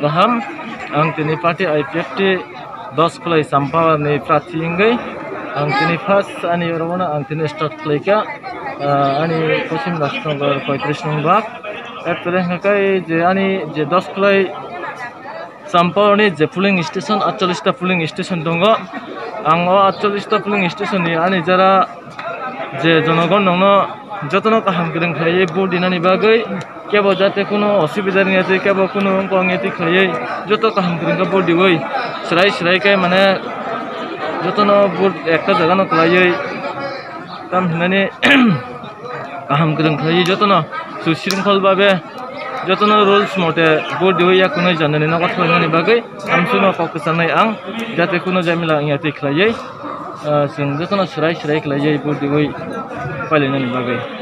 Gaham ang tini parti IPFT 10 Kulai Sampawa ni prati inggai ang tini first ani orona ang tini start klaika ani Kosim Rashnagar 35 nong bak apre hakai je ani je 10 Kulai Sampawa ni je polling station 48 ta polling station dongo ang 48 ta polling station ni ani jara je jonogon nongno jotono kaham gedeng khaye board dinani bagai kebo jate kono osubidar ngate kebo kono ko ngeti khaye joto kaham gedeng ka board dioi srai kai mane jotono board ekta jaga no khlaye tam hinani kaham gedeng khaye jotono sushrinkhol babe jotono rules mote board dioi ya kono janani no kotho ngani bagai amsuno koksanai ang jate kono jamila ngati khlaye जों जतन सराय कलायै बुर्दिगै फालिनानै बागै